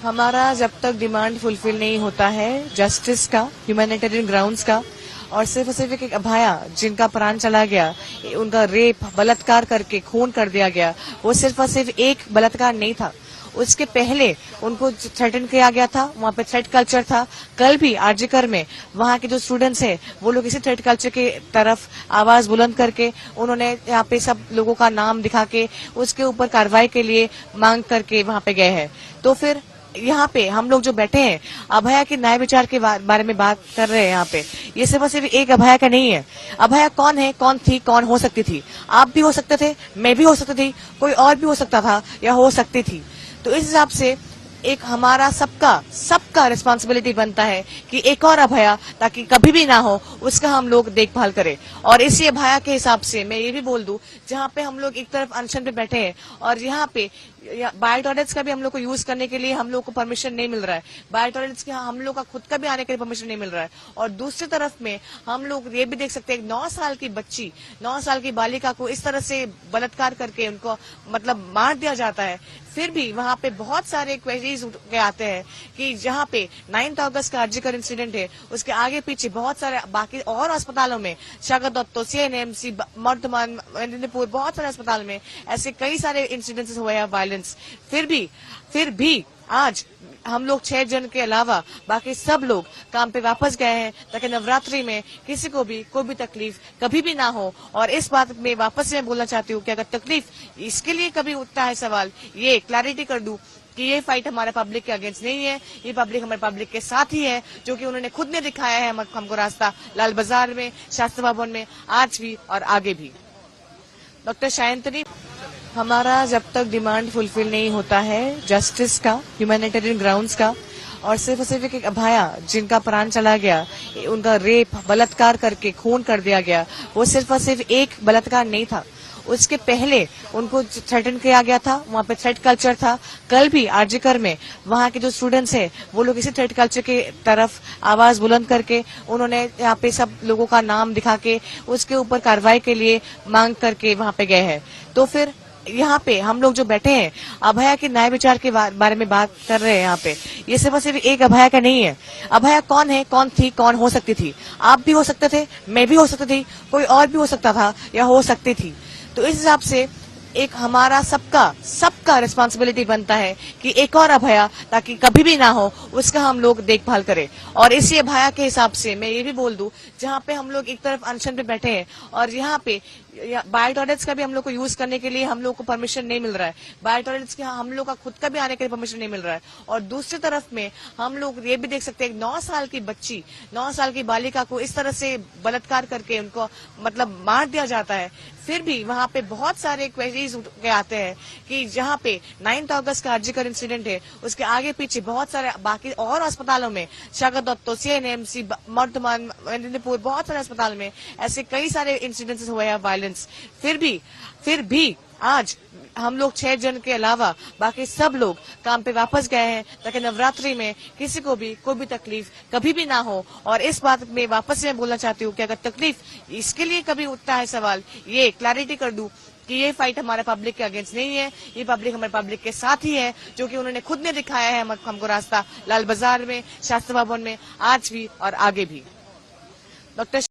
हमारा जब तक डिमांड फुलफिल नहीं होता है जस्टिस का, ह्यूमैनिटेरियन ग्राउंड्स का, और सिर्फ एक अभया जिनका प्राण चला गया, उनका रेप, बलात्कार करके खून कर दिया गया, वो सिर्फ और सिर्फ एक बलात्कार नहीं था। उसके पहले उनको थ्रेटन किया गया था, वहाँ पे थ्रेट कल्चर था। कल भी आरजीकर में वहाँ के जो स्टूडेंट्स हैं वो लोग इसी थ्रेट कल्चर के तरफ आवाज बुलंद करके उन्होंने यहाँ पे सब लोगों का नाम दिखा के उसके ऊपर कार्रवाई के लिए मांग करके वहाँ पे गए हैं। तो फिर यहाँ पे हम लोग जो बैठे हैं अभया के न्याय विचार के बारे में बात कर रहे हैं। यहाँ पे ये सिर्फ और सिर्फ एक अभया का नहीं है। अभया कौन है, कौन थी, कौन हो सकती थी? आप भी हो सकते थे, मैं भी हो सकती थी, कोई और भी हो सकता था या हो सकती थी। तो इस हिसाब से एक हमारा सबका रिस्पॉन्सिबिलिटी बनता है कि एक और अभया ताकि कभी भी ना हो उसका हम लोग देखभाल करें। और इसी अभया के हिसाब से मैं ये भी बोल दूं, जहाँ पे हम लोग एक तरफ अनशन पे बैठे हैं और यहाँ पे बायो टॉयलेट्स का भी हम लोग को यूज करने के लिए हम लोग को परमिशन नहीं मिल रहा है, बायो टॉयलेट्स के हम लोग का खुद का भी आने के लिए परमिशन नहीं मिल रहा है। और दूसरी तरफ में हम लोग ये भी देख सकते हैं 9 साल की बच्ची, 9 साल की बालिका को इस तरह से बलात्कार करके उनको मतलब मार दिया जाता है। फिर भी वहाँ पे बहुत सारे क्वेरीज उठ के आते हैं कि जहाँ पे 9 अगस्त का आरजीकर इंसिडेंट है उसके आगे पीछे बहुत सारे बाकी और अस्पतालों में, शाखा दत्तो, CNMC, वर्धमान, मेदिनीपुर, बहुत सारे अस्पताल में ऐसे कई सारे इंसिडेंट्स हुए हैं वायलेंस। फिर भी आज हम लोग 6 जन के अलावा बाकी सब लोग काम पे वापस गए हैं ताकि नवरात्रि में किसी को भी कोई भी तकलीफ कभी भी ना हो। और इस बात में वापस से मैं बोलना चाहती हूँ कि अगर तकलीफ इसके लिए कभी उठता है सवाल, ये क्लैरिटी कर दूं कि ये फाइट हमारे पब्लिक के अगेंस्ट नहीं है, ये पब्लिक हमारे पब्लिक के साथ ही है, जो कि उन्होंने खुद ने दिखाया है हमको रास्ता लाल बाजार में, शास्त्री भवन में, आज भी और आगे भी। डॉक्टर शायंतनी, हमारा जब तक डिमांड फुलफिल नहीं होता है जस्टिस का, ह्यूमैनिटेरियन ग्राउंड्स का, और सिर्फ एक अभया जिनका प्राण चला गया, उनका रेप, बलात्कार करके खून कर दिया गया, वो सिर्फ और सिर्फ एक बलात्कार नहीं था। उसके पहले उनको थ्रेटन किया गया था, वहाँ पे थ्रेट कल्चर था। कल भी आरजीकर में वहाँ के जो स्टूडेंट्स हैं वो लोग इसी थ्रेट कल्चर के तरफ आवाज बुलंद करके उन्होंने यहाँ पे सब लोगों का नाम दिखा के उसके ऊपर कार्रवाई के लिए मांग करके वहाँ पे गए हैं। तो फिर यहाँ पे हम लोग जो बैठे हैं अभया के न्याय विचार के बारे में बात कर रहे हैं। यहाँ पे ये सिर्फ और सिर्फ एक अभया का नहीं है। अभया कौन है, कौन थी, कौन हो सकती थी? आप भी हो सकते थे, मैं भी हो सकती थी, कोई और भी हो सकता था या हो सकती थी। तो इस हिसाब से एक हमारा सबका रिस्पॉन्सिबिलिटी बनता है कि एक और अभया ताकि कभी भी ना हो उसका हम लोग देखभाल करें। और इसी अभया के हिसाब से मैं ये भी बोल दूं, जहाँ पे हम लोग एक तरफ अनशन पे बैठे हैं और यहाँ पे बायो टॉयलेट्स का भी हम लोग को यूज करने के लिए हम लोग को परमिशन नहीं मिल रहा है, बायो टॉयलेट्स के हम लोग का खुद का भी आने के लिए परमिशन नहीं मिल रहा है। और दूसरी तरफ में हम लोग ये भी देख सकते हैं 9 साल की बच्ची, 9 साल की बालिका को इस तरह से बलात्कार करके उनको मतलब मार दिया जाता है। फिर भी वहाँ पे बहुत सारे क्वेरीज उठ के आते हैं कि जहाँ पे 9 अगस्त का आरजीकर इंसिडेंट है उसके आगे पीछे बहुत सारे बाकी और अस्पतालों में, शाखा दत्तो, CNMC, वर्धमान, मेदिनीपुर, बहुत सारे अस्पताल में ऐसे कई सारे इंसिडेंट्स हुए हैं वायलेंस। फिर भी आज हम लोग 6 जन के अलावा बाकी सब लोग काम पे वापस गए हैं ताकि नवरात्रि में किसी को भी कोई भी तकलीफ कभी भी ना हो। और इस बात में वापस से मैं बोलना चाहती हूँ कि अगर तकलीफ इसके लिए कभी उठता है सवाल, ये क्लैरिटी कर दूं कि ये फाइट हमारे पब्लिक के अगेंस्ट नहीं है, ये पब्लिक हमारे पब्लिक के साथ ही है, जो कि उन्होंने खुद ने दिखाया है हमको रास्ता लाल बाजार में, शास्त्री भवन में, आज भी और आगे भी। डॉक्टर